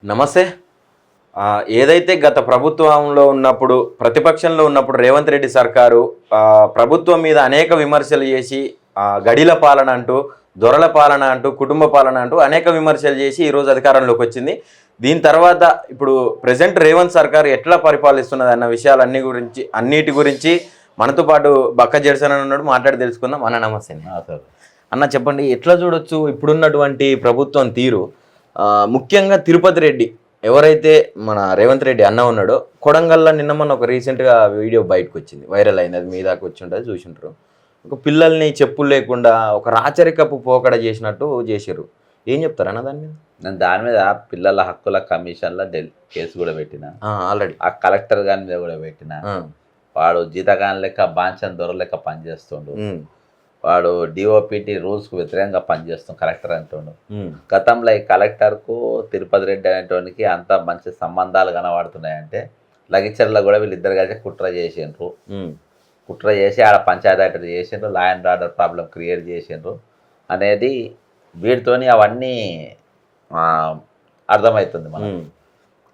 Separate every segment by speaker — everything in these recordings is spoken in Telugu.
Speaker 1: నమస్తే. ఏదైతే గత ప్రభుత్వంలో ఉన్నప్పుడు, ప్రతిపక్షంలో ఉన్నప్పుడు రేవంత్ రెడ్డి సర్కారు ప్రభుత్వం మీద అనేక విమర్శలు చేసి గడిల పాలన అంటూ, దొరల పాలన అంటూ, కుటుంబ పాలన అంటూ అనేక విమర్శలు చేసి ఈరోజు అధికారంలోకి వచ్చింది. దీని తర్వాత ఇప్పుడు ప్రెజెంట్ రేవంత్ సర్కారు ఎట్లా పరిపాలిస్తున్నది అన్న అన్నిటి గురించి మనతో పాటు బక్క జెర్సన్ అని ఉన్నాడు, మాట్లాడి తెలుసుకుందాం. అన్న నమస్తే. అన్న చెప్పండి, ఎట్లా చూడొచ్చు ఇప్పుడున్నటువంటి ప్రభుత్వం తీరు? ముఖ్యంగా తిరుపతి రెడ్డి ఎవరైతే మన రేవంత్ రెడ్డి అన్న ఉన్నాడో, కొడంగల్లో నిన్న మొన్న ఒక రీసెంట్గా వీడియో బయటకు వచ్చింది, వైరల్ అయింది. అది మీ దాకా వచ్చి ఉంటుంది, చూసింటారు. ఒక పిల్లల్ని చెప్పులు లేకుండా ఒక రాచరికపు పోకడ చేసినట్టు చేసారు. ఏం చెప్తారు అన్న దాని మీద?
Speaker 2: నేను దాని మీద పిల్లల హక్కుల కమిషన్లో కేసు కూడా పెట్టిన,
Speaker 1: ఆల్రెడీ
Speaker 2: ఆ కలెక్టర్ గారి మీద కూడా పెట్టిన. వాడు జీతగాని లెక్క బాంచన్ దొర లెక్క పనిచేస్తుండు. వాడు డిఓపిటి రూల్స్కు వ్యతిరేకంగా పనిచేస్తాం కలెక్టర్ అంటుండు. గతంలో ఈ కలెక్టర్కు తిరుపతి రెడ్డి అనేటువంటి అంత మంచి సంబంధాలు కనబడుతున్నాయంటే లగిచర్లో కూడా వీళ్ళిద్దరు కలిసి కుట్ర చేసిండ్రు. కుట్ర చేసి ఆడ పంచాయతీ చేసిండ్రు, law and order problem create చేసిండ్రు అనేది వీటితోని అవన్నీ అర్థమవుతుంది మనం.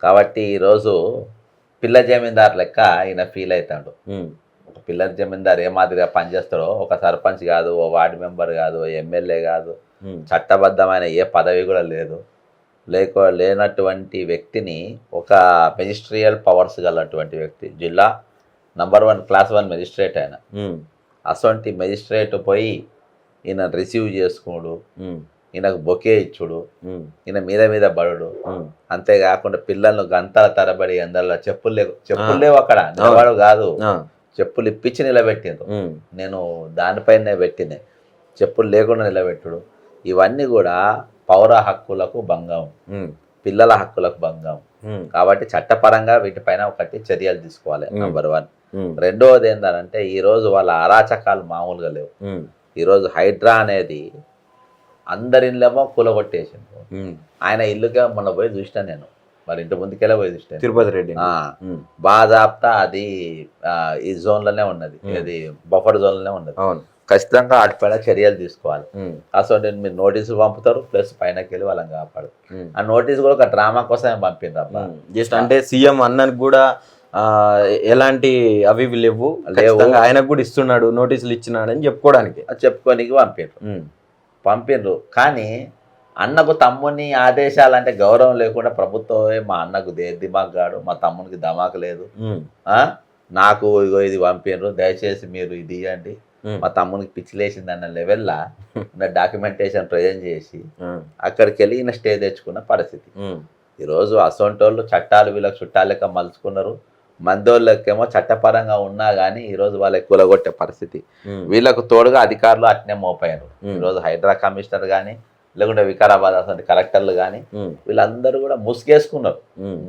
Speaker 2: కాబట్టి ఈరోజు పిల్ల జమీందారు లెక్క ఈయన ఫీల్ అవుతాడు. ఒక పిల్ల జమీందారు ఏ మాదిరిగా పనిచేస్తాడో, ఒక సర్పంచ్ కాదు, ఓ వార్డు మెంబర్ కాదు, ఎమ్మెల్యే కాదు, చట్టబద్ధమైన ఏ పదవి కూడా లేనటువంటి వ్యక్తిని, ఒక మెజిస్ట్రియల్ పవర్స్ గలటువంటి వ్యక్తి, జిల్లా నంబర్ 1 క్లాస్ 1 మెజిస్ట్రేట్ ఆయన. అసొంటి మెజిస్ట్రేట్ పోయి ఈయన రిసీవ్ చేసుకోడు, ఈయనకు బొకే ఇచ్చుడు, ఈయన మీద బడుడు. అంతేకాకుండా పిల్లలను గంటల తరబడి అందరిలో చెప్పులు లేవు అక్కడ నిలబడు కాదు, చెప్పులు ఇప్పించి నిలబెట్టిండ్రు. నేను దానిపైనే పెట్టినే, చెప్పులు లేకుండా నిలబెట్టుడు. ఇవన్నీ కూడా పౌర హక్కులకు భంగం, పిల్లల హక్కులకు భంగం. కాబట్టి చట్టపరంగా వీటిపైన ఒకటి చర్యలు తీసుకోవాలి, నంబర్ 1. రెండవది ఏంటంటే ఈరోజు వాళ్ళ అరాచకాలు మామూలుగా లేవు. ఈరోజు హైడ్రా అనేది అందరిళ్ళేమో కూలగొట్టేసిండ్రు. ఆయన ఇల్లుగా మొన్న పోయి చూసినా నేను, మరి ఇంటి ముందుకెళ్ళి పోయి చూసినా.
Speaker 1: తిరుపతి రెడ్డి
Speaker 2: బాజాప్తా అది ఈ జోన్లోనే ఉన్నది, అది బఫర్ జోన్లోనే ఉన్నది. ఖచ్చితంగా వాటిపైన చర్యలు తీసుకోవాలి. అసలు మీరు నోటీసులు పంపుతారు, ప్లస్ పైనకి వెళ్ళి వాళ్ళని కాపాడు. ఆ నోటీసు కూడా ఒక డ్రామా కోసమే పంపిండ్రు అబ్బా.
Speaker 1: జస్ట్ అంటే సీఎం అన్నకు కూడా ఎలాంటి అవి లేవు, ఆయనకు కూడా ఇస్తున్నాడు, నోటీసులు ఇచ్చినాడు అని
Speaker 2: చెప్పుకోనికి పంపిండ్రు. కానీ అన్నకు తమ్ముని ఆదేశాలంటే గౌరవం లేకుండా ప్రభుత్వమే మా అన్నకు దిమాగాడు, మా తమ్మునికి దమాకు లేదు, నాకు ఇగో ఇది పంపిండ్రు, దయచేసి మీరు ఇది ఇవ్వండి, మా తమ్మునికి పిచ్చిలేసింది అన్న లెవెల్లా డాక్యుమెంటేషన్ ప్రజెంట్ చేసి అక్కడికి వెళ్ళి ఈయన స్టే తెచ్చుకున్న పరిస్థితి. ఈరోజు అసొంటోళ్ళు చట్టాలు వీళ్ళకి చుట్టాలు లెక్క మలుచుకున్నారు. మందోళ్ళకేమో చట్టపరంగా ఉన్నా కానీ ఈరోజు వాళ్ళకి కూలగొట్టే పరిస్థితి. వీళ్ళకు తోడుగా అధికారులు అట్నే మోపారు. ఈరోజు హైడ్రా కమిషనర్ కానీ, లేకుంటే వికారాబాద్ అసలు కలెక్టర్లు కానీ, వీళ్ళందరూ కూడా ముసుగేసుకున్నారు.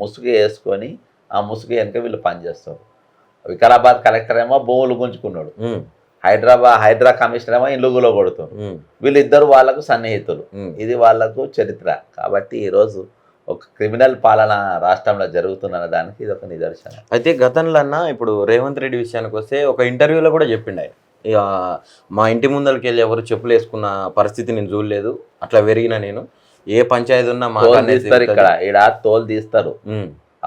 Speaker 2: ముసుగు వేసుకొని ఆ ముసుగు వెనుక వీళ్ళు పనిచేస్తారు. వికారాబాద్ కలెక్టర్ ఏమో భూములు గుంజుకున్నాడు, హైడ్రా కమిషనర్ ఏమో ఇల్లు కూలగొడుతున్నారు. వీళ్ళిద్దరు వాళ్లకు సన్నిహితులు, ఇది వాళ్లకు చరిత్ర. కాబట్టి ఈరోజు ఒక క్రిమినల్ పాలన రాష్ట్రంలో జరుగుతుందన్న దానికి ఇది ఒక నిదర్శనం.
Speaker 1: అయితే గతంలో అన్న ఇప్పుడు రేవంత్ రెడ్డి విషయానికి వస్తే ఒక ఇంటర్వ్యూలో కూడా చెప్పిండు ఆయన, ఇక మా ఇంటి ముందరికి వెళ్ళి ఎవరు చెప్పులు వేసుకున్న పరిస్థితి నేను చూడలేదు, అట్లా పెరిగిన నేను ఏ పంచాయతీ ఉన్నా
Speaker 2: తీస్తారు, ఇక్కడ ఈడ తోలు తీస్తారు,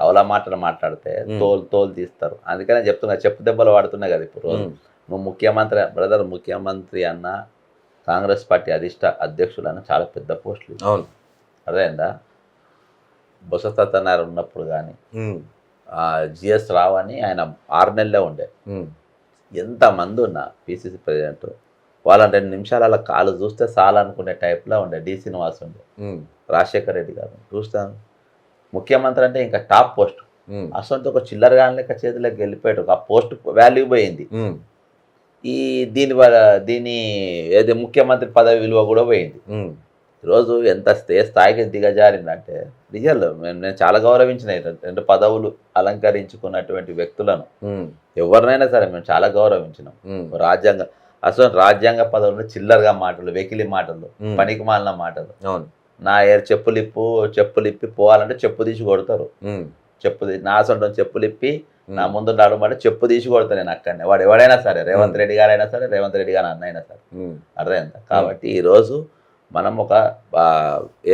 Speaker 2: అవలా మాటలు మాట్లాడితే తోలు తీస్తారు. అందుకనే చెప్తున్నా, చెప్పు దెబ్బలు వాడుతున్నాయి కదా ఇప్పుడు. నువ్వు ముఖ్యమంత్రి అన్న, కాంగ్రెస్ పార్టీ అధ్యక్షులు అన్న చాలా పెద్ద పోస్టులు.
Speaker 1: అవును,
Speaker 2: అదేందా బొత్స సత్యనారాయణ ఉన్నప్పుడు కానీ, జిఎస్ రావు అని ఆయన 6 నెలలే ఉండే, ఎంతమంది ఉన్నా పిసిసి ప్రెసిడెంట్, వాళ్ళని 2 నిమిషాలు అలా కాలు చూస్తే చాలనుకునే టైప్లో ఉండే. డి శ్రీనివాస్ ఉండే, రాజశేఖర్ రెడ్డి గారు చూస్తాను. ముఖ్యమంత్రి అంటే ఇంకా టాప్ పోస్ట్. అసలు ఒక చిల్లరగా లెక్క చేతిలోకి వెళ్ళిపోయాడు, ఆ పోస్ట్ వాల్యూ పోయింది. దీని ఏది ముఖ్యమంత్రి పదవి విలువ కూడా పోయింది. ఈరోజు ఎంత స్థాయికి దిగజారిందంటే రియల్ నేను చాలా గౌరవించిన 2 పదవులు అలంకరించుకున్నటువంటి వ్యక్తులను, ఎవరినైనా సరే మేము చాలా గౌరవించినాం. రాజ్యాంగ పదవులు చిల్లరగా మాటలు, వెకిలి మాటలు, పనికి మాలిన మాటలు. నా చెప్పులిప్పి పోవాలంటే చెప్పు తీసి కొడతారు. నా సొంతం చెప్పులిప్పి నా ముందు నడమంటే చెప్పు తీసి కొడతా నేను అక్కడనే. వాడు ఎవడైనా సరే, రేవంత్ రెడ్డి గారైనా సరే, రేవంత్ రెడ్డి గారు అన్న అయినా సరే, అర్థమైందా? కాబట్టి ఈరోజు మనం ఒక ఆ,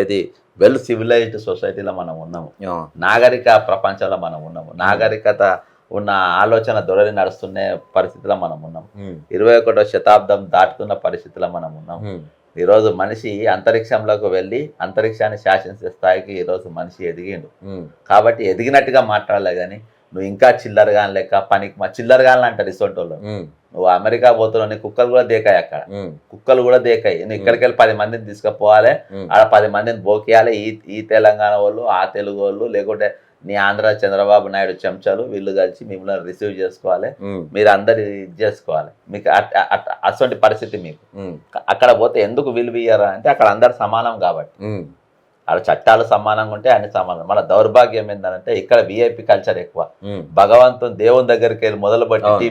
Speaker 2: ఏది వెల్ సివిలైజ్డ్ సొసైటీలో మనం ఉన్నాము,
Speaker 1: ఆ,
Speaker 2: నాగరిక ప్రపంచంలో మనం ఉన్నాము, నాగరికత ఉన్న ఆలోచన దొరలి నడుస్తున్న పరిస్థితిలో మనం ఉన్నాము,
Speaker 1: ఉమ్,
Speaker 2: 21వ శతాబ్దం దాటుతున్న పరిస్థితిలో మనం ఉన్నాం.
Speaker 1: ఉమ్,
Speaker 2: ఈరోజు మనిషి అంతరిక్షంలోకి వెళ్ళి అంతరిక్షాన్ని శాసించే స్థాయికి ఈరోజు మనిషి ఎదిగిండు.
Speaker 1: ఉమ్,
Speaker 2: కాబట్టి ఎదిగినట్టుగా మాట్లాడలే కానీ నువ్వు ఇంకా చిల్లరగాని లెక్క పనికి మా చిల్లరగాని అంటారు రిసోర్ట్ వాళ్ళు.
Speaker 1: ఉమ్,
Speaker 2: నువ్వు అమెరికా పోతున్నావు, నీ కుక్కలు కూడా దేకాయి అక్కడ,
Speaker 1: ఉమ్,
Speaker 2: కుక్కలు కూడా దేకాయి. నువ్వు ఇక్కడికి వెళ్ళి 10 మందిని తీసుకుపోవాలి,
Speaker 1: ఉమ్,
Speaker 2: ఆడ 10 మందిని బోకియాలి. ఈ తెలంగాణ వాళ్ళు, ఆ తెలుగు వాళ్ళు, లేకుంటే నీ ఆంధ్ర చంద్రబాబు నాయుడు చెంచాలు వీళ్ళు కలిసి మిమ్మల్ని రిసీవ్ చేసుకోవాలి,
Speaker 1: ఉమ్,
Speaker 2: మీరు అందరు ఇది చేసుకోవాలి. మీకు అటువంటి పరిస్థితి మీకు.
Speaker 1: ఉమ్,
Speaker 2: అక్కడ పోతే ఎందుకు విలువ ఇయ్యరా అంటే అక్కడ అందరు సమానం కాబట్టి.
Speaker 1: ఉమ్,
Speaker 2: అక్కడ చట్టాలు సమానంగా ఉంటే అన్ని సమానం. మన దౌర్భాగ్యం ఏంటంటే ఇక్కడ విఐపి కల్చర్ ఎక్కువ.
Speaker 1: ఉమ్,
Speaker 2: భగవంతుని దేవుని దగ్గరికి వెళ్ళి మొదలు పెట్టి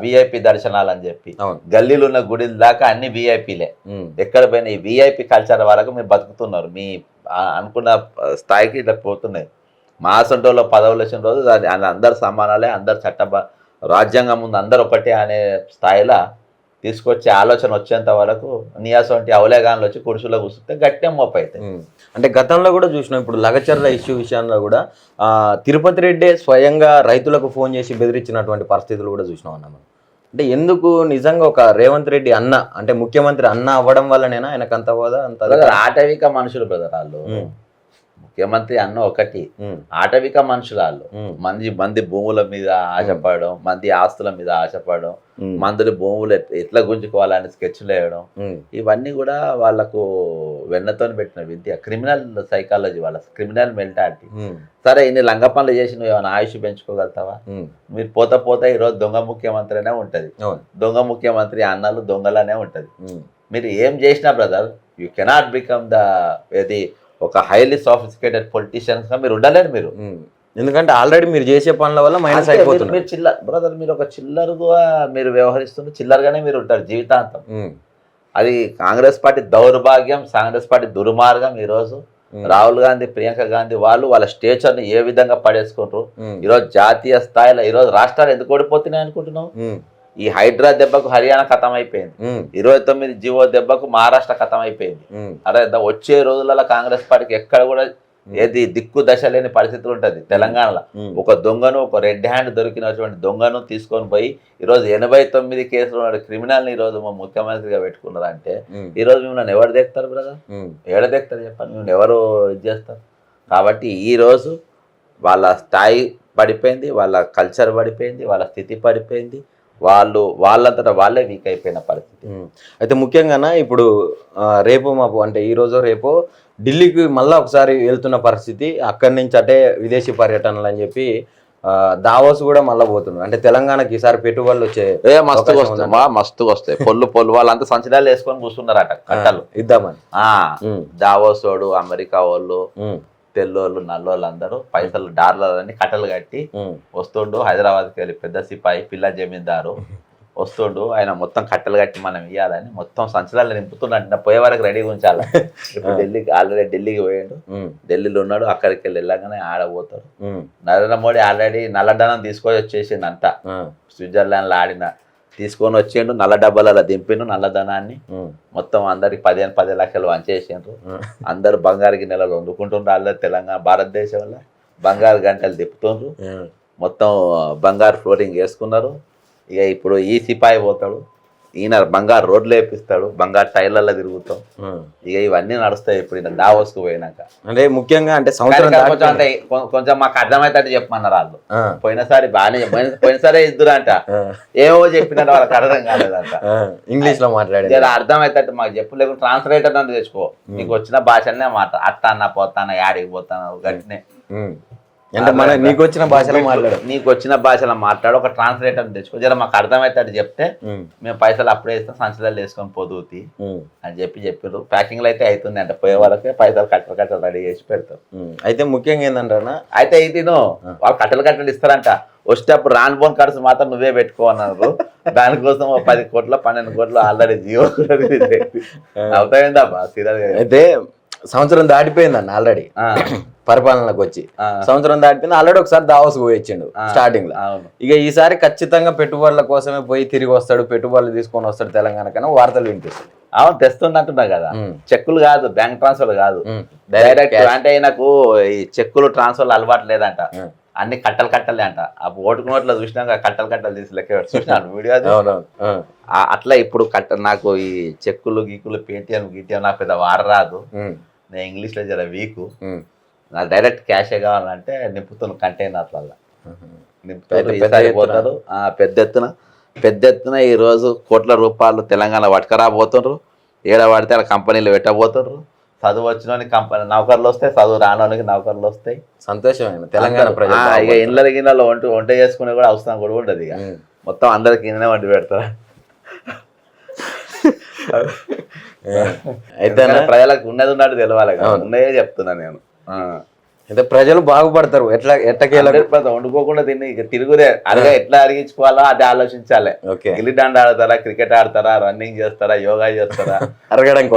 Speaker 2: విఐపి దర్శనాలు అని చెప్పి
Speaker 1: అవును,
Speaker 2: గల్లీలు ఉన్న గుడిల దాకా అన్ని విఐపిలే.
Speaker 1: ఉమ్,
Speaker 2: ఎక్కడ పోయినా ఈ విఐపి కల్చర్ వరకు మీరు బతుకుతున్నారు, మీ అనుకున్న స్థాయికి ఇట్లా పోతున్నాయి. మా సొంటలో పదవులు వచ్చిన రోజు అది అందరు సమానాలే, అందరు రాజ్యాంగం ముందు అందరు ఒకటే అనే స్థాయిలో తీసుకొచ్చే ఆలోచన వచ్చేంత వరకు నియాసంటి అవలేగాన్లు వచ్చి కుర్చీలో కూర్చుంటే గట్టే మోపు అవుతాయి.
Speaker 1: ఉమ్. అంటే గతంలో కూడా చూసినాం, ఇప్పుడు లగచర్ల ఇష్యూ విషయంలో కూడా తిరుపతి రెడ్డి స్వయంగా రైతులకు ఫోన్ చేసి బెదిరించినటువంటి పరిస్థితులు కూడా చూసినాం అన్న మనం. అంటే ఎందుకు నిజంగా ఒక రేవంత్ రెడ్డి అన్న అంటే ముఖ్యమంత్రి అన్న అవ్వడం వల్లనేనా ఆయనకు అంత హోదా అంత
Speaker 2: బ్రదర్ ఆటవిక మనుషులు బ్రదర్ వాళ్ళు.
Speaker 1: ఉమ్,
Speaker 2: ముఖ్యమంత్రి అన్న ఒకటి,
Speaker 1: ఉమ్,
Speaker 2: ఆటవిక మనుషులు వాళ్ళు.
Speaker 1: ఉమ్,
Speaker 2: మంది భూముల మీద ఆశపడడం, మంది ఆస్తుల మీద ఆశపడడం,
Speaker 1: ఉమ్,
Speaker 2: మందులు భూములు ఎట్లా గుంజుకోవాలని స్కెచ్లు వేయడం,
Speaker 1: ఉమ్,
Speaker 2: ఇవన్నీ కూడా వాళ్ళకు వెన్నతో పెట్టిన విద్య. క్రిమినల్ సైకాలజీ వాళ్ళ, క్రిమినల్ మెంటాలిటీ.
Speaker 1: ఉమ్,
Speaker 2: సరే ఇన్ని లంగ పనులు చేసి నువ్వు ఏమైనా ఆయుష్ పెంచుకోగలుగుతావా?
Speaker 1: ఉమ్,
Speaker 2: మీరు పోతా ఈరోజు దొంగ ముఖ్యమంత్రినే ఉంటుంది,
Speaker 1: అవును,
Speaker 2: దొంగ ముఖ్యమంత్రి అన్నలు దొంగలనే ఉంటుంది.
Speaker 1: ఉమ్,
Speaker 2: మీరు ఏం చేసినా బ్రదర్ యూ కెనాట్ బికమ్ ఏది ఒక హైలీ సాఫిస్టికేటెడ్ పొలిటీషియన్స్గా మీరు ఉండలేరు మీరు.
Speaker 1: ఉమ్. ఎందుకంటే ఆల్రెడీ మీరు చేసే పనుల వల్ల మైనస్
Speaker 2: అంతే,
Speaker 1: అయిపోతుంది.
Speaker 2: మీరు చిల్లర బ్రదర్, మీరు ఒక చిల్లరగా మీరు వ్యవహరిస్తుంటే చిల్లరగానే మీరు ఉంటారు జీవితాంతం. అది కాంగ్రెస్ పార్టీ దౌర్భాగ్యం, కాంగ్రెస్ పార్టీ దుర్మార్గం. ఈరోజు రాహుల్ గాంధీ, ప్రియాంక గాంధీ వాళ్ళ స్టేచర్ని ఏ విధంగా పడేసుకుంటారు. ఈరోజు జాతీయ స్థాయిలో ఈరోజు రాష్ట్రాలు ఎందుకు ఓడిపోతున్నాయి అనుకుంటున్నావు? ఈ హైడ్రా దెబ్బకు హర్యానా ఖతం అయిపోయింది, 29 జీవో దెబ్బకు మహారాష్ట్ర ఖతం అయిపోయింది. అరే వచ్చే రోజులలో కాంగ్రెస్ పార్టీకి ఎక్కడ కూడా ఏది దిక్కు దశ లేని పరిస్థితులు ఉంటుంది తెలంగాణలో. ఒక దొంగను, ఒక రెడ్ హ్యాండ్ దొరికినటువంటి దొంగను తీసుకొని పోయి ఈరోజు 89 కేసులు ఉన్న క్రిమినల్ని ఈరోజు మా ముఖ్యమంత్రిగా పెట్టుకున్నారు అంటే ఈరోజు మిమ్మల్ని ఎవరు దేక్తారు బ్రదర్? ఏడ దేక్తారు చెప్పండి? మిమ్మల్ని ఎవరు ఇది చేస్తారు? కాబట్టి ఈరోజు వాళ్ళ స్థాయి పడిపోయింది, వాళ్ళ కల్చర్ పడిపోయింది, వాళ్ళ స్థితి పడిపోయింది, వాళ్ళంతటా వాళ్ళే వీక్ అయిపోయిన పరిస్థితి.
Speaker 1: అయితే ముఖ్యంగా ఇప్పుడు రేపు మాకు అంటే ఈరోజు రేపు ఢిల్లీకి మళ్ళీ ఒకసారి వెళ్తున్న పరిస్థితి, అక్కడి నుంచి అంటే విదేశీ పర్యటనలు అని చెప్పి దావోస్ కూడా మళ్ళీ పోతున్నారు. అంటే తెలంగాణకి ఈసారి పెట్టుబడులు వచ్చే
Speaker 2: మస్తుగా వస్తాయి. పొల్లు వాళ్ళంతా సంచలాలు వేసుకొని కూర్చున్నారట కట్టలు
Speaker 1: ఇద్దామని.
Speaker 2: దావోసోడు, అమెరికా వాళ్ళు, తెల్లోళ్ళు, నల్లోళ్ళు అందరూ పైసలు డాలర్లని కట్టలు కట్టి వస్తుండు. హైదరాబాద్కి వెళ్ళి పెద్ద సిపాయి పిల్ల జమీందారు వస్తుండు, ఆయన మొత్తం కట్టలు కట్టి మనం ఇవ్వాలని మొత్తం సంచలాలు నింపుతున్నాడు. పోయే వరకు రెడీగా ఉంచాలి. ఇప్పుడు ఆల్రెడీ ఢిల్లీకి పోయాడు, ఢిల్లీలో ఉన్నాడు. అక్కడికి వెళ్ళగానే ఆడబోతాడు. నరేంద్ర మోడీ ఆల్రెడీ నల్లధనం తీసుకొని వచ్చేసిండు అంతా. స్విట్జర్లాండ్లో తీసుకొని వచ్చిండు, నల్ల డబ్బాలలో దింపిండు నల్లధనాన్ని. మొత్తం అందరికి 10 లక్షలు వంచేసిండ్రు. అందరు బంగారు గిన్నెలలో వండుకుంటుండ్రు. అందరు తెలంగాణ భారతదేశంలో బంగారు గంటలు తిప్పుతుండ్రు, మొత్తం బంగారు ఫ్లోరింగ్ వేసుకున్నారు. ఇక ఇప్పుడు ఈ సిపాయి పోతాడు, ఈయన బంగారు రోడ్లు వేపిస్తాడు, బంగారు టైర్లలో తిరుగుతాం. ఇక ఇవన్నీ నడుస్తాయి ఇప్పుడు ఈయన దావోస్కు పోయినాక.
Speaker 1: అంటే ముఖ్యంగా అంటే
Speaker 2: కొంచెం మాకు అర్థమవుతాడు చెప్పమన్నారు వాళ్ళు. పోయినసారి బాగానే పోయినసారే ఇద్దరు అంట ఏవో చెప్పినట్టు వాళ్ళకి అర్థం కాలేదంట.
Speaker 1: ఇంగ్లీష్ లో మాట్లాడే
Speaker 2: అర్థమవుతాడు మాకు చెప్పు, లేకుంటే ట్రాన్స్లేటర్ అని తెచ్చుకో, నీకు వచ్చిన భాషనే మాట. అట్ట అన్న పోతాను, యాడికి పోతాను గట్టినే.
Speaker 1: అంటే మన నీకు వచ్చిన భాషలో మాట్లాడు,
Speaker 2: నీకు వచ్చిన భాషలో మాట్లాడు, ఒక ట్రాన్స్లేటర్ తెచ్చుకో, జర మాకు అర్థమవుతాడు చెప్తే మేము పైసలు అప్పుడే ఇస్తాం, సంచలాలు వేసుకొని పోదువుతి అని చెప్పారు. ప్యాకింగ్లు అయితే అవుతుంది అంట, పోయే వాళ్ళకే పైసలు కట్టలు రెడీ చేసి పెడతారు.
Speaker 1: అయితే ముఖ్యంగా ఏంటంటారా,
Speaker 2: అయితే ఇది వాళ్ళు కట్టలు ఇస్తారంట. వచ్చేటప్పుడు రాన్ బోన్ ఖర్చు మాత్రం నువ్వే పెట్టుకో అన్నారు. దానికోసం 10 కోట్లు 12 కోట్లు ఆల్రెడీ జియో అవుతాయిందా.
Speaker 1: అయితే సంవత్సరం దాటిపోయిందన్న ఆల్రెడీ
Speaker 2: ఆ,
Speaker 1: పరిపాలనలోకి వచ్చి
Speaker 2: ఆ,
Speaker 1: సంవత్సరం దాటిపోయింది. ఆల్రెడీ ఒకసారి దావోస్ పోయి వచ్చిండు స్టార్టింగ్ లో.
Speaker 2: అవును.
Speaker 1: ఇక ఈసారి ఖచ్చితంగా పెట్టుబడుల కోసమే పోయి తిరిగి వస్తాడు, పెట్టుబడులు తీసుకొని వస్తాడు తెలంగాణ కన్నా వార్తలు వినిపిస్తుంది.
Speaker 2: అవును తెస్తుందంటున్నా కదా. చెక్కులు కాదు, బ్యాంక్ ట్రాన్స్ఫర్ కాదు,
Speaker 1: డైరెక్ట్
Speaker 2: డైరెక్ట్. అంటే ఆయనకు ఈ చెక్కులు ట్రాన్స్ఫర్లు అలవాటు లేదంట, అన్ని కట్టలు కట్టలే అంట. ఆ ఓటుకు నోట్లో చూసినాక కట్టలు కట్టలు తీసి లెక్క చూసినాను వీడియో అది. అట్లా ఇప్పుడు నాకు ఈ చెక్కులు గీకులు పేటిఎం గీటిఎం నాకు పెద్ద వాడరాదు, నేను ఇంగ్లీష్లో జర వీకు. నాకు డైరెక్ట్ క్యాషే కావాలంటే నింపుతున్న కంటైనర్లలో నింపుతారు పోతారు. పెద్ద ఎత్తున ఈరోజు కోట్ల రూపాయలు తెలంగాణ పట్టుకరాబోతున్నారు. ఏడ పడితే అలా కంపెనీలు పెట్టబోతున్నారు. చదువు వచ్చిన కంపెనీ నౌకర్లు వస్తాయి, చదువు రానోనికి నౌకర్లు వస్తాయి.
Speaker 1: సంతోషమైన తెలంగాణ ప్రజలు
Speaker 2: ఇక ఇండ్ల గిన్నెలో వంట చేసుకునే కూడా అవసరం కూడా ఉండదు. ఇక మొత్తం అందరికి ఇందనే వండి పెడతారు.
Speaker 1: అయితే
Speaker 2: ప్రజలకు ఉన్నది ఉన్నట్టు తెలవాలి కదా, ఉన్నాయే చెప్తున్నా నేను.
Speaker 1: అయితే ప్రజలు బాగుపడతారు.
Speaker 2: వండుకోకుండా తిని ఇక తిరుగుదే అదిగా ఎట్లా అరిగించుకోవాలో అది ఆలోచించాలి. గిల్లి డాండ ఆడతారా, క్రికెట్ ఆడతారా, రన్నింగ్ చేస్తారా, యోగా చేస్తారా, అరగడం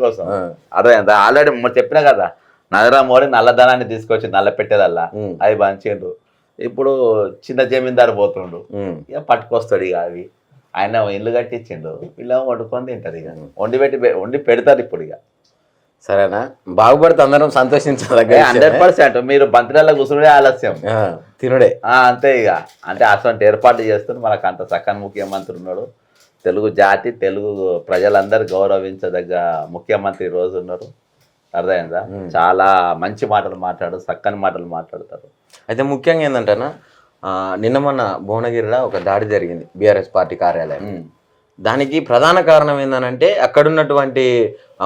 Speaker 2: కోసం అదే ఆల్రెడీ చెప్పినా కదా, నరేంద్ర మోడీ నల్లధనాన్ని తీసుకొచ్చి నల్ల పెట్టేదల్లా అవి బంచిండు. ఇప్పుడు చిన్న జమీందారు పోతుండు, ఇక పట్టుకొస్తాడు. ఇక అవి ఆయన ఇల్లు కట్టించిండు, వీళ్ళేమో వండుకొని తింటారు. ఇక వండి పెడతారు ఇప్పుడు. ఇక
Speaker 1: సరేనా, బాగుపడితే అందరం సంతోషించాలి.
Speaker 2: 100%. మీరు బంతిలో కూర్చునే ఆలస్యం
Speaker 1: తినుడే
Speaker 2: అంతే. ఇక అంటే అసలు ఏర్పాట్లు చేస్తున్నారు. మనకు అంత చక్కని ముఖ్యమంత్రి ఉన్నాడు. తెలుగు జాతి, తెలుగు ప్రజలందరూ గౌరవించదగ్గ ముఖ్యమంత్రి ఈ రోజు ఉన్నారు. అర్థమైందా? చాలా మంచి మాటలు చక్కని మాటలు మాట్లాడతారు.
Speaker 1: అయితే ముఖ్యంగా ఏంటంటేనా, నిన్న మొన్న భువనగిరిలో ఒక దాడి జరిగింది బీఆర్ఎస్ పార్టీ కార్యాలయం. దానికి ప్రధాన కారణం ఏంటంటే అక్కడున్నటువంటి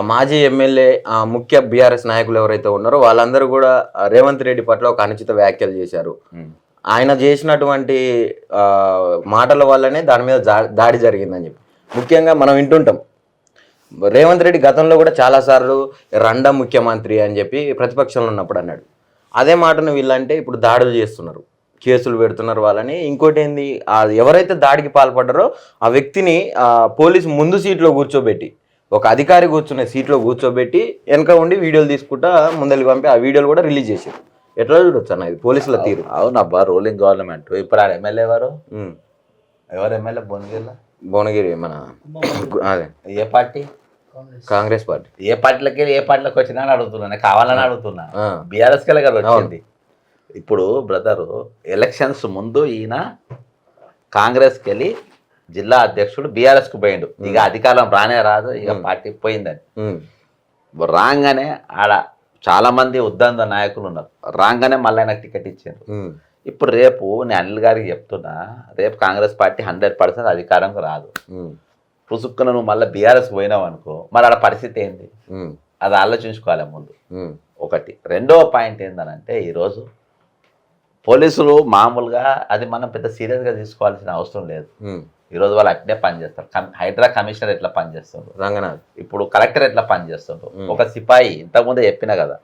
Speaker 1: మాజీ ఎమ్మెల్యే, ముఖ్య బీఆర్ఎస్ నాయకులు ఎవరైతే ఉన్నారో వాళ్ళందరూ కూడా రేవంత్ రెడ్డి పట్ల ఒక అనుచిత వ్యాఖ్యలు చేశారు. ఆయన చేసినటువంటి మాటల వల్లనే దాని మీద దాడి జరిగిందని చెప్పి ముఖ్యంగా మనం వింటుంటాం. రేవంత్ రెడ్డి గతంలో కూడా చాలాసార్లు రండ ముఖ్యమంత్రి అని చెప్పి ప్రతిపక్షంలో ఉన్నప్పుడు అన్నాడు. అదే మాటను వీళ్ళంటే ఇప్పుడు దాడులు చేస్తున్నారు, కేసులు పెడుతున్నారు వాళ్ళని. ఇంకోటి ఏంది, ఎవరైతే దాడికి పాల్పడ్డారో ఆ వ్యక్తిని పోలీసు ముందు సీట్లో కూర్చోబెట్టి, ఒక అధికారి కూర్చునే సీట్లో కూర్చోబెట్టి వెనక ఉండి వీడియోలు తీసుకుంటా ముందరికి పంపి ఆ వీడియోలు కూడా రిలీజ్ చేశారు. ఎట్లా చూడొచ్చు అన్న ఇది పోలీసుల తీరు?
Speaker 2: అవునబ్బా, రూలింగ్ గవర్నమెంట్. ఇప్పుడు ఆ ఎమ్మెల్యే ఎవరు ఎమ్మెల్యే భువనగిరి మన అదే ఏ పార్టీ?
Speaker 1: కాంగ్రెస్ పార్టీ.
Speaker 2: ఏ పార్టీలోకి వచ్చినా అని అడుగుతున్నా, కావాలని అడుగుతున్నా. బీఆర్ఎస్ కెళ్ళి కదా వచ్చింది. ఇప్పుడు బ్రదరు ఎలక్షన్స్ ముందు ఈయన కాంగ్రెస్కి వెళ్ళి జిల్లా అధ్యక్షుడు బీఆర్ఎస్కి పోయిండు. ఇక అధికారం రానే రాదు, ఇక పార్టీ పోయిందని. రాగానే ఆడ చాలా మంది ఉద్దంద నాయకులు ఉన్నారు. రాగానే మళ్ళీ ఆయనకు టికెట్ ఇచ్చారు. ఇప్పుడు రేపు నేను అనిల్ గారికి చెప్తున్నా, రేపు కాంగ్రెస్ పార్టీ 100% అధికారంకి రాదు. పుసుక్కున నువ్వు మళ్ళీ బీఆర్ఎస్ పోయినావు అనుకో, మరి ఆడ పరిస్థితి ఏంది? అది ఆలోచించుకోవాలి ముందు. ఒకటి. రెండవ పాయింట్ ఏంటనంటే, ఈరోజు పోలీసులు మామూలుగా అది మనం పెద్ద సీరియస్గా తీసుకోవాల్సిన అవసరం లేదు. ఈరోజు వాళ్ళు అట్నే పనిచేస్తారు. హైడ్రా కమిషనర్ ఎట్లా పనిచేస్తారు, రంగనాథ్ ఇప్పుడు కలెక్టర్ ఎట్లా పనిచేస్తారు, ఒక సిపాయి ఇంతకుముందే చెప్పినా కదా,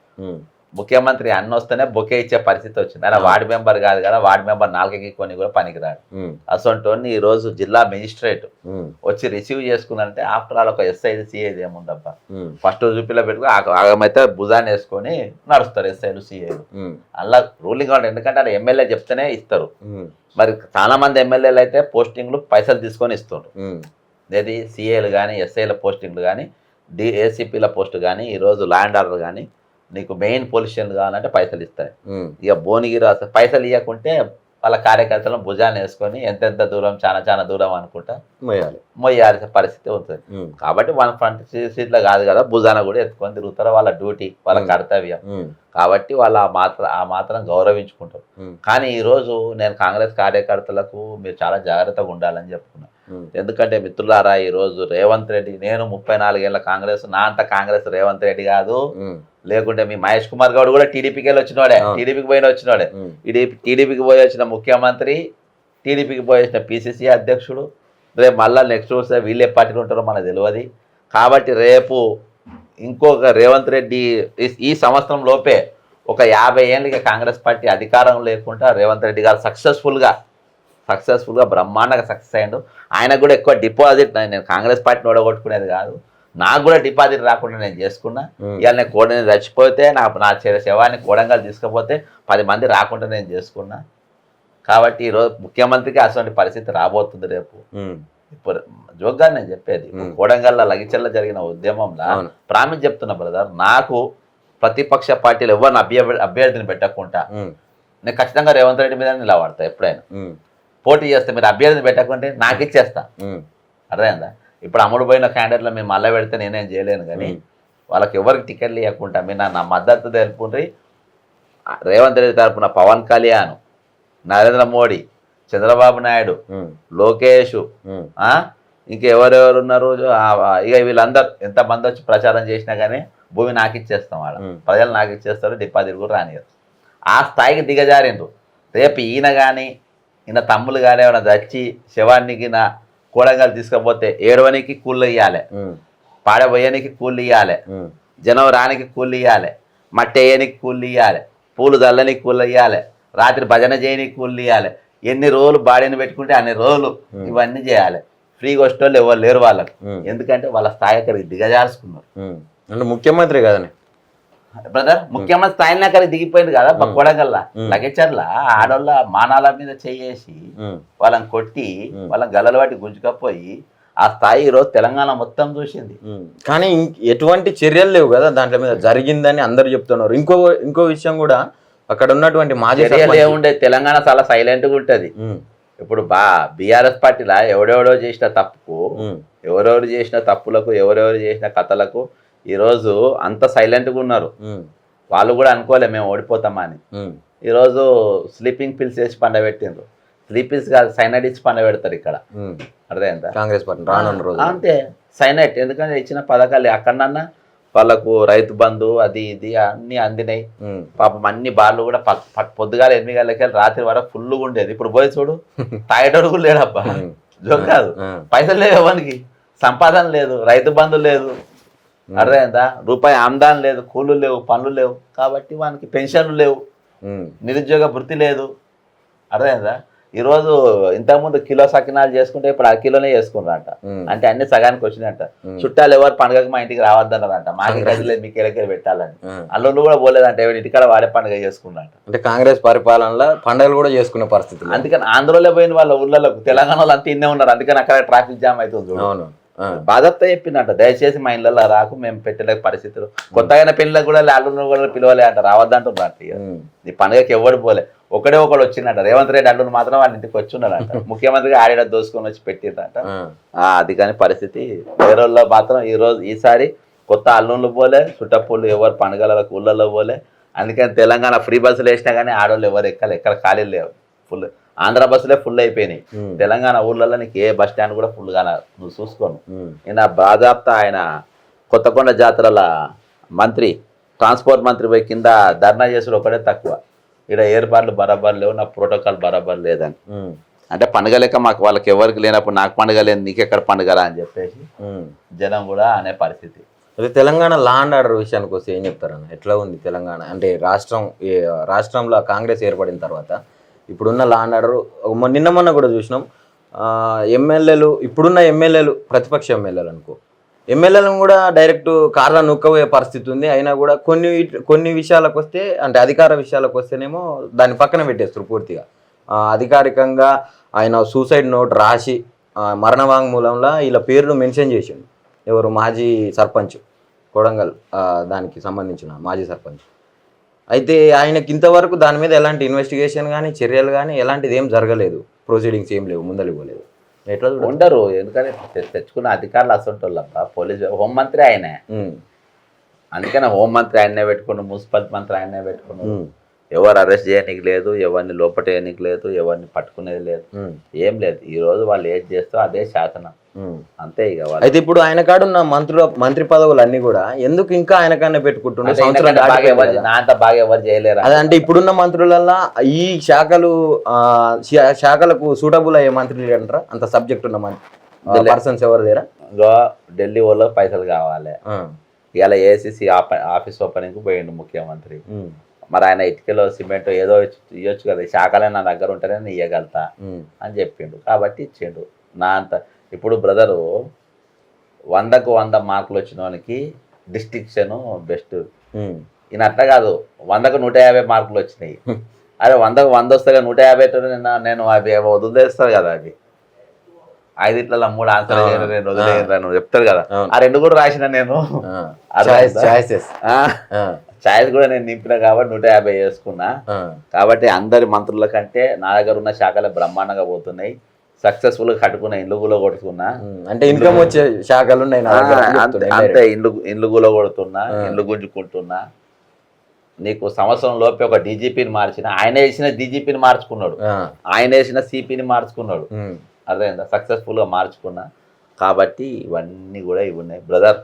Speaker 2: ముఖ్యమంత్రి అన్న వస్తేనే బొకే ఇచ్చే పరిస్థితి వచ్చింది. ఆయన వార్డు మెంబర్ కాదు కదా, వార్డు మెంబర్ 4 కొని కూడా పనికిరాడు. అసొంటోని ఈ రోజు జిల్లా మెజిస్ట్రేట్ వచ్చి రిసీవ్ చేసుకున్నారంటే ఆఫ్టర్ ఆల్ ఒక ఎస్ఐది సిఐది ఏముందబ్బా, ఫస్ట్ చూపిలో పెట్టుకుని ఆగమైతే భుజాన్ని వేసుకొని నడుస్తారు ఎస్ఐలు సిఐలు. అలా రూలింగ్ అవుతుంది. ఎందుకంటే అలా ఎమ్మెల్యే చెప్తేనే ఇస్తారు. మరి చాలా మంది ఎమ్మెల్యేలు అయితే పోస్టింగ్లు పైసలు తీసుకొని ఇస్తారు. ఏది సిఐలు కానీ, ఎస్ఐల పోస్టింగ్లు కానీ, ఏసీపీల పోస్ట్ కానీ, ఈరోజు లా అండ్ ఆర్డర్ కానీ, నీకు మెయిన్ పొజిషన్ కావాలంటే పైసలు ఇస్తాయి. ఇక భువనగిరి అసలు పైసలు ఇవ్వకుంటే వాళ్ళ కార్యకర్తలను భుజాన్ని వేసుకొని ఎంతెంత దూరం, చాలా దూరం అనుకుంటా మొయ్యాల్సిన పరిస్థితి అవుతుంది. కాబట్టి వాళ్ళ ఫ్రంట్ సీట్లో కాదు కదా, భుజాన కూడా ఎత్తుకొని తిరుగుతారు. వాళ్ళ డ్యూటీ, వాళ్ళ కర్తవ్యం. కాబట్టి వాళ్ళు ఆ మాత్రం గౌరవించుకుంటారు. కానీ ఈరోజు నేను కాంగ్రెస్ కార్యకర్తలకు మీరు చాలా జాగ్రత్తగా ఉండాలని చెప్పుకున్నాను. ఎందుకంటే మిత్రులారా, ఈరోజు రేవంత్ రెడ్డి, నేను 34 ఏళ్ళ కాంగ్రెస్, నా అంత కాంగ్రెస్ రేవంత్ రెడ్డి కాదు. లేకుంటే మీ మహేష్ కుమార్ గౌడ్ కూడా టీడీపీకి వెళ్ళి వచ్చినోడే, టీడీపీకి వచ్చినోడే. టీడీపీకి పోయి వచ్చిన ముఖ్యమంత్రి, టీడీపీకి పోయి వచ్చిన పిసిసి అధ్యక్షుడు. రేపు మళ్ళీ నెక్స్ట్ వస్తే వీళ్ళే పార్టీలు ఉంటారో మనకు తెలియదు. కాబట్టి రేపు ఇంకొక రేవంత్ రెడ్డి ఈ సంవత్సరం లోపే ఒక 50 ఏళ్ళకి కాంగ్రెస్ పార్టీ అధికారం లేకుండా రేవంత్ రెడ్డి గారు సక్సెస్ఫుల్గా బ్రహ్మాండంగా సక్సెస్ అయ్యాడు. ఆయనకు కూడా ఎక్కువ డిపాజిట్, నేను కాంగ్రెస్ పార్టీని ఓడగొట్టుకునేది కాదు, నాకు కూడా డిపాజిట్ రాకుండా నేను చేసుకున్నా. ఇవాళ నేను చచ్చిపోతే నా శవాన్ని కోడంగల్ తీసుకపోతే 10 మంది రాకుండా నేను చేసుకున్నా. కాబట్టి ఈరోజు ముఖ్యమంత్రికి అటువంటి పరిస్థితి రాబోతుంది రేపు. ఇప్పుడు జోగ్గా నేను చెప్పేది, కోడంగల్లో లగిచర్ల జరిగిన ఉద్యమంలో ప్రామిస్ చెప్తున్నా బ్రదర్, నాకు ప్రతిపక్ష పార్టీలు ఎవరిని అభ్యర్థిని పెట్టకుండా నేను ఖచ్చితంగా రేవంత్ రెడ్డి మీద నిలబడతా. ఎప్పుడైనా పోటీ చేస్తే మీరు అభ్యర్థిని పెట్టకుంటే నాకు ఇచ్చేస్తా. అర్థమైందా? ఇప్పుడు అమ్ముడు పోయిన క్యాండిడేట్లో మేము మళ్ళీ పెడితే నేనేం చేయలేను, కానీ వాళ్ళకి ఎవరికి టికెట్లు ఇవ్వకుండా మీరు నా మద్దతు తెలుపుకుంటే రేవంత్ రెడ్డి తరఫున పవన్ కళ్యాణ్, నరేంద్ర మోడీ, చంద్రబాబు నాయుడు, లోకేష్, ఇంకెవరెవరు ఉన్నారు, ఇక వీళ్ళందరూ ఎంతమంది వచ్చి ప్రచారం చేసినా కానీ భూమి నాకు ఇచ్చేస్తాం. వాళ్ళ ప్రజలు నాకు ఇచ్చేస్తారు, డిపాజిట్ కూడా రానియరు. ఆ స్థాయికి దిగజారిండ్రు. రేపు ఈయన కానీ ఈయన తమ్ములు కానీ ఏమైనా దచ్చి శవానికి నా కోడంగల్ తీసుకపోతే ఏడవనికి కూళ్ళు ఇవ్వాలి, పాడబోయనికి కూళ్ళు ఇవ్వాలి, జనం రానికి కూళ్ళు ఇవ్వాలి, మట్టి వేయనికి కూళ్ళు ఇవ్వాలి, పూలు దల్లనికి కూళ్ళు ఇవ్వాలి, రాత్రి భజన చేయనికి కూళ్ళు ఇవ్వాలి. ఎన్ని రోజులు బాడీని పెట్టుకుంటే అన్ని రోజులు ఇవన్నీ చేయాలి. ఫ్రీగా వచ్చేటోళ్ళు ఎవరు లేరు వాళ్ళకి. ఎందుకంటే వాళ్ళ స్థాయి అక్కడికి దిగజార్చుకున్నారు.
Speaker 1: అంటే ముఖ్యమంత్రి కదని
Speaker 2: బ్రదర్, ముఖ్యమంత్రి స్థాయిలో అక్కడికి దిగిపోయింది కదా. కోడంగల్లా లగేచర్ల ఆడోళ్ళ మానాల మీద చేసి వాళ్ళని కొట్టి వాళ్ళని గల్లలు పట్టి గుంజుకపోయి ఆ స్థాయి ఈరోజు తెలంగాణ మొత్తం చూసింది.
Speaker 1: కానీ ఎటువంటి చర్యలు లేవు కదా దాంట్లో మీద జరిగిందని అందరు చెప్తున్నారు. ఇంకో విషయం కూడా, అక్కడ ఉన్నటువంటి మాజీ
Speaker 2: ఏముండే తెలంగాణ చాలా సైలెంట్గా ఉంటుంది. ఇప్పుడు బీఆర్ఎస్ పార్టీలా ఎవడెవడో చేసిన తప్పుకు, ఎవరెవరు చేసిన తప్పులకు, ఎవరెవరు చేసిన కథలకు ఈరోజు అంత సైలెంట్గా ఉన్నారు. వాళ్ళు కూడా అనుకోలే మేము ఓడిపోతామని. ఈరోజు స్లీపింగ్ పిల్స్ వేసి పండబెట్టిండ్రు. స్లీపింగ్స్ కాదు, సైనైడ్ ఇచ్చి పండబెడతారు ఇక్కడ. అర్థమైందా?
Speaker 1: కాంగ్రెస్ పార్టీ
Speaker 2: అంతే సైనైట్. ఎందుకంటే ఇచ్చిన పథకాలు అక్కడన్నా వాళ్ళకు రైతు బంధు అది ఇది అన్ని అందినాయి. పాపం అన్ని బార్లు కూడా పొద్దుగాల 8 గంటలకి రాత్రి వరకు ఫుల్గా ఉండేది. ఇప్పుడు పోయి చూడు, తాగేటోడు కూడా లేడబ్బా. జోక్ కాదు, పైసలు లేవు ఎవరికి, సంపాదన లేదు, రైతు బంధు లేదు, అర్థమైందా? రూపాయి ఆమ్దాన్ లేదు, కూలు లేవు, పనులు లేవు. కాబట్టి వానికి పెన్షన్లు లేవు, నిరుద్యోగ వృత్తి లేదు. అర్థమైందా? ఈరోజు ఇంతకుముందు కిలో సకినాలు చేసుకుంటే ఇప్పుడు 1 కిలోనే చేసుకున్నారంట. అంటే అన్ని సగానికి వచ్చినాయంట. చుట్టాలు ఎవరు పండుగకి మా ఇంటికి రావద్దన్నారంట. మాకు గదిలేదు, మీకు ఎలకెళ్ళి పెట్టాలని. అల్లుళ్ళు కూడా పోలేదంట, ఎవరి ఇంటికాడ వాడే పండుగ చేసుకున్నారంట.
Speaker 1: అంటే కాంగ్రెస్ పరిపాలనలో పండుగలు కూడా చేసుకునే పరిస్థితి.
Speaker 2: అందుకని ఆంధ్రలో పోయిన వాళ్ళ ఊళ్ళకు తెలంగాణ వాళ్ళు అంతా ఇన్నే ఉన్నారు. అందుకని అక్కడ ట్రాఫిక్ జామ్ అవుతుంది. బాధతో చెప్పిందంట, దయచేసి మా ఇళ్ళలో రాకు, మేము పెట్టలేక పరిస్థితులు. కొత్తగా పెళ్ళిళ్ళకి కూడా అల్లుళ్ళు కూడా పిలవలే అంట, రావద్దంటున్నట్టు. ఈ పండుగకి ఎవడు పోలే, ఒకడు వచ్చిందంట. రేవంత్ రెడ్డి అల్లుడు మాత్రం వాళ్ళ ఇంటికి వచ్చి ఉన్నాడంట. ముఖ్యమంత్రిగా ఆడిడ దోసుకొని వచ్చి పెట్టిందంట. అది కానీ పరిస్థితి. వేరే మాత్రం ఈసారి కొత్త అల్లుళ్ళు పోలే, చుట్టపూళ్ళు ఎవరు పండుగలకు ఊళ్ళలో పోలే. అందుకని తెలంగాణ ఫ్రీ బస్సులు వేసినా కానీ ఆడవాళ్ళు ఎవరు ఎక్కాలి, ఎక్కడ ఖాళీలు లేవు. ఫుల్ ఆంధ్ర బస్సులే ఫుల్ అయిపోయినాయి. తెలంగాణ ఊళ్ళల్లో నీకు ఏ బస్ స్టాండ్ కూడా ఫుల్ కాల, నువ్వు చూసుకోను. ఈయన బాజాప్తా ఆయన కొత్తకొండ జాతరల మంత్రి, ట్రాన్స్పోర్ట్ మంత్రి పోయి కింద ధర్నా చేసుడు ఒకటే తక్కువ. ఇక్కడ ఏర్పాట్లు బరాబర్ లేవు, నా ప్రోటోకాల్ బరాబర్ లేదని. అంటే పండుగ లెక్క మాకు వాళ్ళకి ఎవరికి లేనప్పుడు నాకు పండుగ లేదు, నీకెక్కడ పండుగరా అని చెప్పేసి జనం కూడా అనే పరిస్థితి.
Speaker 1: అదే తెలంగాణ లా అండ్ ఆర్డర్ విషయానికి వస్తే ఏం చెప్తారన్న? ఎట్లా ఉంది తెలంగాణ? అంటే రాష్ట్రంలో కాంగ్రెస్ ఏర్పడిన తర్వాత ఇప్పుడున్న లా అండ్ ఆర్డర్, నిన్న మొన్న కూడా చూసినాం, ఎమ్మెల్యేలు, ఇప్పుడున్న ఎమ్మెల్యేలు, ప్రతిపక్ష ఎమ్మెల్యేలు అనుకో, ఎమ్మెల్యేలను కూడా డైరెక్ట్ కార్లో నొక్కబోయే పరిస్థితి ఉంది. అయినా కూడా కొన్ని విషయాలకు వస్తే, అంటే అధికార విషయాలకు వస్తేనేమో దాన్ని పక్కన పెట్టేస్తారు పూర్తిగా. అధికారికంగా ఆయన సూసైడ్ నోట్ రాసి మరణ వాంగ్మూలంలో వీళ్ళ పేర్లు మెన్షన్ చేసిండు. ఎవరు? మాజీ సర్పంచ్, కొడంగల్ దానికి సంబంధించిన మాజీ సర్పంచ్. అయితే ఆయనకి ఇంతవరకు దాని మీద ఎలాంటి ఇన్వెస్టిగేషన్ కానీ, చర్యలు కానీ ఎలాంటిది ఏం జరగలేదు, ప్రొసీడింగ్స్ ఏం లేవు, ముందలిపోలేదు. ఎట్లా
Speaker 2: ఉండరు? ఎందుకంటే తెచ్చుకున్న అధికారులు అసంటోళ్ళబ్బా. పోలీసు హోంమంత్రి ఆయనే, అందుకనే హోంమంత్రి ఆయనే పెట్టుకున్నాడు, మున్సిపల్ మంత్రి ఆయనే పెట్టుకున్నాడు. ఎవరు అరెస్ట్ చేయడానికి లేదు, ఎవరిని లోపటేయడానికి లేదు, ఎవరిని పట్టుకునేది లేదు, ఏం లేదు. ఈ రోజు వాళ్ళు ఏది చేస్తో అదే శాసనం, అంతే. ఇక
Speaker 1: అయితే ఇప్పుడు ఆయన కాడున్న మంత్రి పదవులు అన్ని కూడా ఎందుకు ఇంకా ఆయన కన్నా పెట్టుకుంటున్నారు?
Speaker 2: అంత బాగా ఎవరు చేయలేరు.
Speaker 1: అదంటే ఇప్పుడున్న మంత్రులల్లా ఈ శాఖలకు సూటబుల్ అయ్యే మంత్రులు అంటారా? అంత సబ్జెక్ట్ ఉన్న పర్సన్స్ ఎవరు లేరా?
Speaker 2: ఢిల్లీ వాళ్ళకి పైసలు కావాలి. ఇలా ఏసీసీ ఆఫీస్ ఓపెనింగ్ పోయిండు ముఖ్యమంత్రి. మరి ఆయన ఇటుకలో సిమెంట్ ఏదో ఇవ్వచ్చు కదా, శాఖలే నా దగ్గర ఉంటేనే నేను ఇవ్వగలుగుతా అని చెప్పిండు. కాబట్టి ఇచ్చిండు. నా అంత ఇప్పుడు బ్రదరు 100కు 100 మార్కులు వచ్చిన వానికి డిస్టింక్షన్ బెస్ట్.
Speaker 1: ఉమ్.
Speaker 2: ఈయన అట్లా కాదు, 100కు 150 మార్కులు వచ్చినాయి. అరే 100కు 100 వస్తాగా 150 నేను అవి వదిలేస్తారు కదా, అవి 5 3 ఆన్సర్ నేను వదిలేను చెప్తారు కదా, ఆ 2 కూడా రాసిన నేను. ఛాయిస్ కూడా నేను నింపిన కాబట్టి 150 వేసుకున్నా. కాబట్టి అందరి మంత్రుల కంటే నా దగ్గర ఉన్న శాఖలు బ్రహ్మాండంగా పోతున్నాయి. సక్సెస్ఫుల్ గా కట్టుకున్నా, ఇల్లు కూడా కొడుతున్నా.
Speaker 1: అంటే ఇన్కమ్ వచ్చే శాఖలు ఉన్నాయి నా దగ్గర
Speaker 2: అంతే. ఇల్లు కూడా కొడుతున్నా, ఇల్లు గుంజుకుంటున్నా. నీకు సంవత్సరం లోపే ఒక డీజీపీని మార్చిన, ఆయన వేసిన డీజీపీని మార్చుకున్నాడు, ఆయన వేసిన సిపిని మార్చుకున్నాడు. అర్థమైందా? సక్సెస్ఫుల్గా మార్చుకున్నా. కాబట్టి ఇవన్నీ కూడా ఇవి ఉన్నాయి బ్రదర్.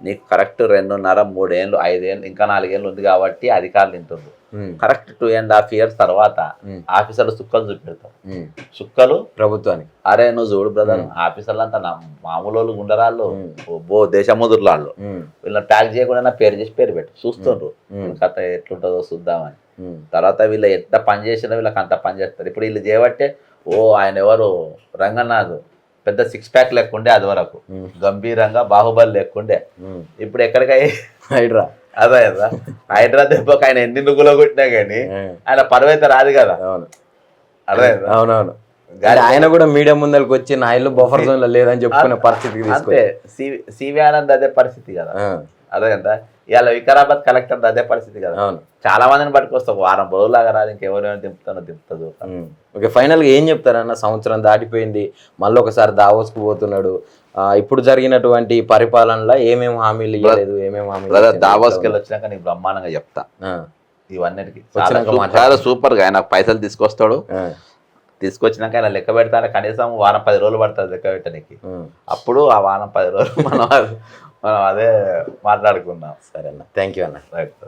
Speaker 2: నీకు కరెక్ట్ 2.5 3 ఏళ్ళు 5 ఏళ్ళు ఇంకా 4 ఏళ్ళు ఉంది కాబట్టి అధికారులు తింటుండ్రు. కరెక్ట్ 2.5 years తర్వాత ఆఫీసర్లు సుక్కలు చూపెడతారు. సుక్కలు
Speaker 1: ప్రభుత్వానికి.
Speaker 2: అరే నువ్వు చూడు బ్రదర్, ఆఫీసర్లు అంతా మామూలు వాళ్ళు గుండరాళ్ళు, దేశముదురులాళ్ళు. వీళ్ళని ప్యాక్ చేయకుండా పేరు చేసి పేరు పెట్టి చూస్తుండ్రు కథ ఎట్లుంటుందో చూద్దామని. తర్వాత వీళ్ళు ఎంత పని చేసినా వీళ్ళకి అంత పని చేస్తారు. ఇప్పుడు వీళ్ళు చేయబట్టే ఆయన ఎవరు రంగనాథ్ పెద్ద 6 pack లెక్కుండే, అది వరకు గంభీరంగా బాహుబలి లెక్కుండే. ఇప్పుడు ఎక్కడికై
Speaker 1: హైడ్రా.
Speaker 2: అదే కదా, హైడ్రా దెబ్బకి ఆయన ఎన్ని నువ్వులో కొట్టినా కానీ ఆయన పరువైతే రాదు కదా. అదే
Speaker 1: అవునవును. ఆయన కూడా మీడియా ముందరికి వచ్చి నా ఇల్లు బఫర్ జోన్ లో లేదని చెప్పుకునే పరిస్థితికి
Speaker 2: అంతే. సివి ఆనంద్ అదే పరిస్థితి కదా. అదే కదా, ఇవాళ వికారాబాద్ కలెక్టర్ అదే పరిస్థితి కదా. చాలా మందిని పట్టుకొస్తా, 1 వారం రోజులాగా రాదు, ఇంకెవరైనా దింపుతుంది.
Speaker 1: ఓకే, ఫైనల్ గా ఏం చెప్తారన్న? సంవత్సరం దాటిపోయింది, మళ్ళీ ఒకసారి దావోస్కు పోతున్నాడు. ఇప్పుడు జరిగినటువంటి పరిపాలనలో ఏమేమి హామీలు ఇవ్వలేదు, ఏమేమి హామీలు?
Speaker 2: దావోస్కి వెళ్ళి వచ్చినాక నీకు బ్రహ్మాండంగా చెప్తా ఇవన్నిటికి. చాలా సూపర్ గా ఆయన పైసలు తీసుకొస్తాడు, తీసుకొచ్చినాక ఆయన లెక్క పెడతాడు. కనీసం 1 వారం 10 రోజులు పడుతుంది లెక్క పెట్టడానికి. అప్పుడు ఆ 1 వారం 10 రోజులు మనం అదే మాట్లాడుకుందాం.
Speaker 1: సరే అన్న, థ్యాంక్ యూ అన్న.
Speaker 2: రైట్.